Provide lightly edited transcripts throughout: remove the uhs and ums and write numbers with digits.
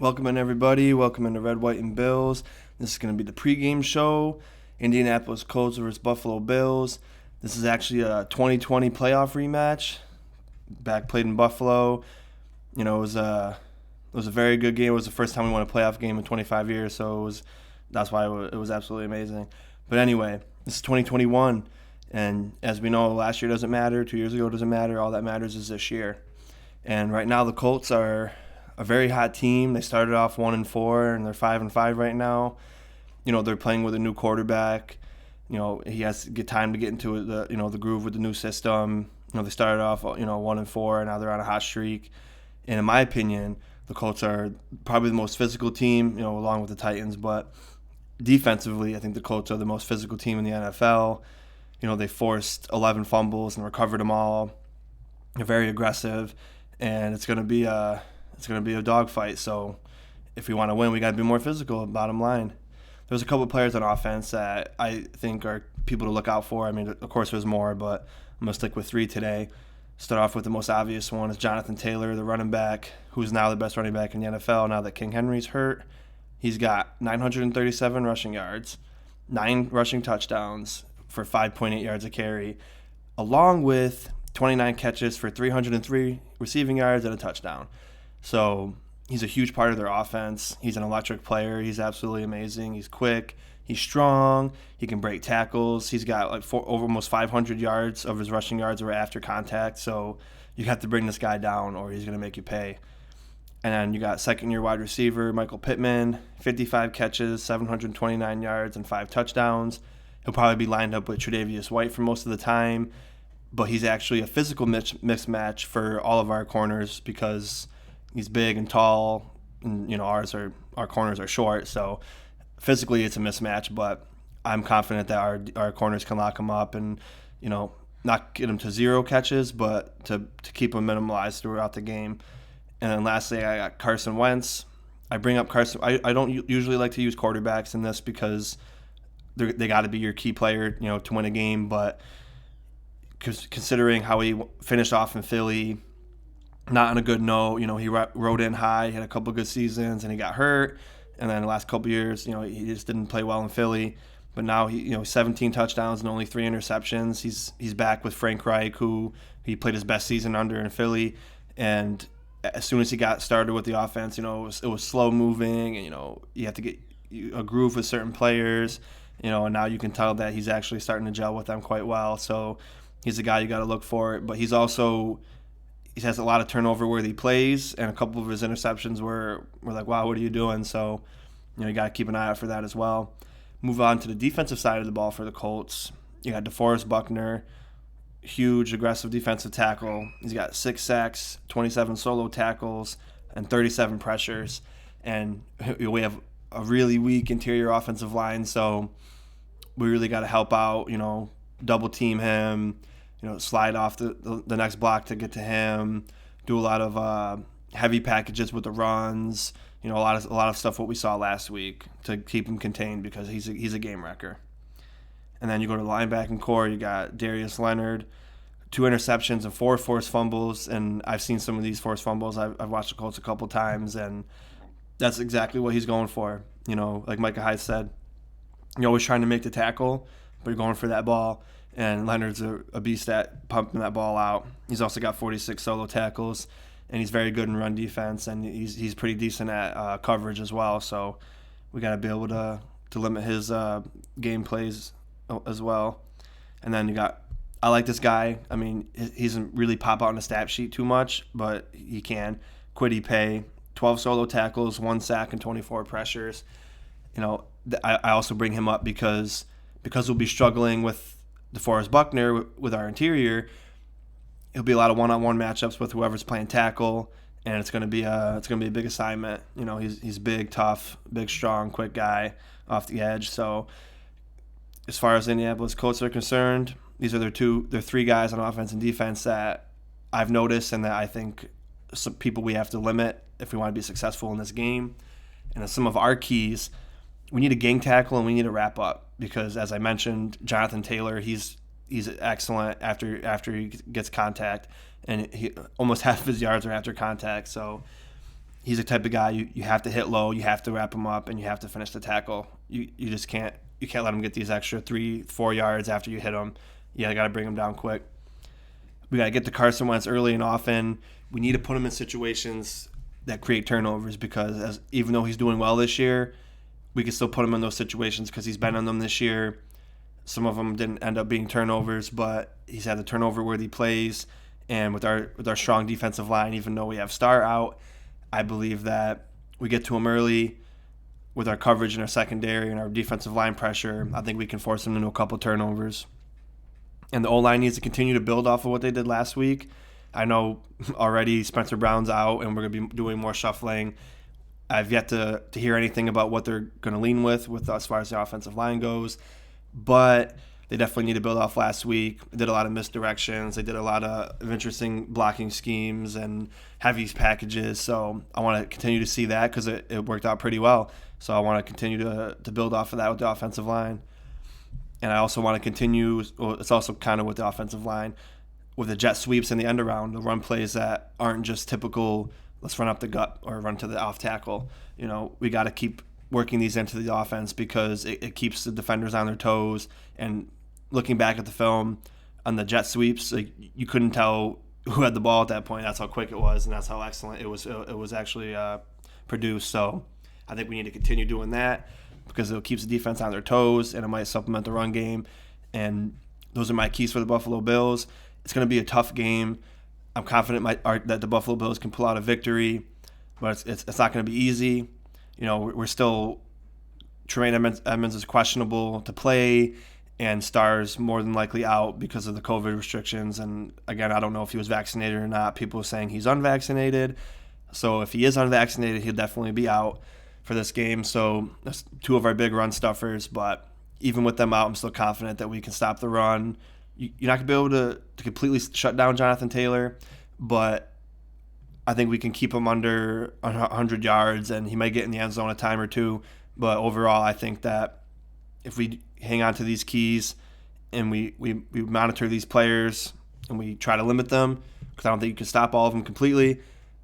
Welcome in, everybody. Welcome into Red, White, and Bills. This is going to be the pregame show. Indianapolis Colts versus Buffalo Bills. This is actually a 2020 playoff rematch. Back played in Buffalo. You know, it was a very good game. It was the first time we won a playoff game in 25 years, so that's why it was absolutely amazing. But anyway, this is 2021, and as we know, last year doesn't matter. 2 years ago doesn't matter. All that matters is this year. And right now, the Colts are a very hot team. They started off 1-4, and they're 5-5 right now. You know, they're playing with a new quarterback. You know, he has to get time to get into the groove with the new system. You know, they started off 1-4, and now they're on a hot streak. And in my opinion, the Colts are probably the most physical team, along with the Titans. But defensively, I think the Colts are the most physical team in the NFL. You know, they forced 11 fumbles and recovered them all. They're very aggressive, and it's going to be a dogfight. So if we want to win, we got to be more physical, bottom line. There's a couple of players on offense that I think are people to look out for. I mean, of course there's more, but I'm going to stick with three today. Start off with the most obvious one is Jonathan Taylor, the running back, who's now the best running back in the NFL now that King Henry's hurt. He's got 937 rushing yards, 9 rushing touchdowns for 5.8 yards a carry, along with 29 catches for 303 receiving yards and a touchdown. So he's a huge part of their offense. He's an electric player. He's absolutely amazing. He's quick. He's strong. He can break tackles. He's got over almost 500 yards of his rushing yards were after contact. So you have to bring this guy down or he's going to make you pay. And then you got second-year wide receiver Michael Pittman, 55 catches, 729 yards, and 5 touchdowns. He'll probably be lined up with Tre'Davious White for most of the time. But he's actually a physical mismatch for all of our corners because he's big and tall, and our corners are short. So physically, it's a mismatch. But I'm confident that our corners can lock him up and not get him to 0 catches, but to keep him minimalized throughout the game. And then lastly, I got Carson Wentz. I bring up Carson. I don't usually like to use quarterbacks in this because they got to be your key player, to win a game, but considering how he finished off in Philly, not on a good note. He rode in high, had a couple of good seasons, and he got hurt. And then the last couple of years, he just didn't play well in Philly. But now he, 17 touchdowns and only 3 interceptions. He's back with Frank Reich, who he played his best season under in Philly. And as soon as he got started with the offense, it was slow moving, and you have to get a groove with certain players. And now you can tell that he's actually starting to gel with them quite well. So he's a guy you got to look for. But he has a lot of turnover where he plays, and a couple of his interceptions were like, wow, what are you doing? So, you got to keep an eye out for that as well. Move on to the defensive side of the ball for the Colts. You got DeForest Buckner, huge, aggressive defensive tackle. He's got 6 sacks, 27 solo tackles, and 37 pressures. And we have a really weak interior offensive line, so we really got to help out, double team him, slide off the next block to get to him, do a lot of heavy packages with the runs, a lot of stuff what we saw last week to keep him contained because he's a game wrecker. And then you go to the linebacking core, you got Darius Leonard, 2 interceptions and 4 forced fumbles, and I've seen some of these forced fumbles. I've watched the Colts a couple times, and that's exactly what he's going for. Like Micah Hyde said, you're always trying to make the tackle, but you're going for that ball. And Leonard's a beast at pumping that ball out. He's also got 46 solo tackles, and he's very good in run defense, and he's pretty decent at coverage as well. So we got to be able to limit his game plays as well. And then I like this guy. I mean, he doesn't really pop out on the stat sheet too much, but he can. Kwity Paye, 12 solo tackles, 1 sack, and 24 pressures. I also bring him up because we'll be struggling with DeForest Buckner with our interior. It'll be a lot of one-on-one matchups with whoever's playing tackle, and it's gonna be a big assignment. He's big, tough, big, strong, quick guy off the edge. So as far as Indianapolis Colts are concerned, these are their 3 guys on offense and defense that I've noticed and that I think some people we have to limit if we want to be successful in this game. And some of our keys, we need a gang tackle and we need a wrap up because, as I mentioned, Jonathan Taylor, he's excellent after he gets contact, and he almost half of his yards are after contact. So he's the type of guy you have to hit low, you have to wrap him up, and you have to finish the tackle. You just can't let him get these extra 3-4 yards after you hit him. You got to bring him down quick. We got to get to Carson Wentz early and often. We need to put him in situations that create turnovers because even though he's doing well this year, we can still put him in those situations because he's been in them this year. Some of them didn't end up being turnovers, but he's had the turnover-worthy plays. And with our strong defensive line, even though we have Star out, I believe that we get to him early with our coverage and our secondary and our defensive line pressure. I think we can force him into a couple turnovers. And the O-line needs to continue to build off of what they did last week. I know already Spencer Brown's out, and we're going to be doing more shuffling. I've yet to hear anything about what they're going to lean with as far as the offensive line goes. But they definitely need to build off last week. They did a lot of misdirections. They did a lot of interesting blocking schemes and heavy packages. So I want to continue to see that because it worked out pretty well. So I want to continue to build off of that with the offensive line. And I also want to continue, it's also kind of with the offensive line, with the jet sweeps and the end around, the run plays that aren't just typical, let's run up the gut or run to the off tackle. We got to keep working these into the offense because it keeps the defenders on their toes. And looking back at the film on the jet sweeps, you couldn't tell who had the ball at that point. That's how quick it was, and that's how excellent it was actually produced. So I think we need to continue doing that because it keeps the defense on their toes, and it might supplement the run game. And those are my keys for the Buffalo Bills. It's going to be a tough game. I'm confident that the Buffalo Bills can pull out a victory, but it's not going to be easy. We're still Tremaine Edmonds is questionable to play, and Star's more than likely out because of the COVID restrictions. And again, I don't know if he was vaccinated or not. People are saying he's unvaccinated. So if he is unvaccinated, he'll definitely be out for this game. So that's two of our big run stuffers. But even with them out, I'm still confident that we can stop the run. You're not going to be able to completely shut down Jonathan Taylor, but I think we can keep him under 100 yards, and he might get in the end zone a time or two. But overall, I think that if we hang on to these keys and we monitor these players and we try to limit them, because I don't think you can stop all of them completely,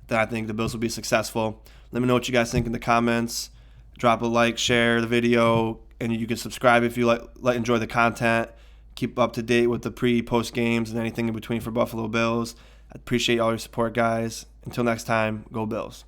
then I think the Bills will be successful. Let me know what you guys think in the comments. Drop a like, share the video, and you can subscribe if you enjoy the content. Keep up to date with the pre-post games and anything in between for Buffalo Bills. I appreciate all your support, guys. Until next time, go Bills.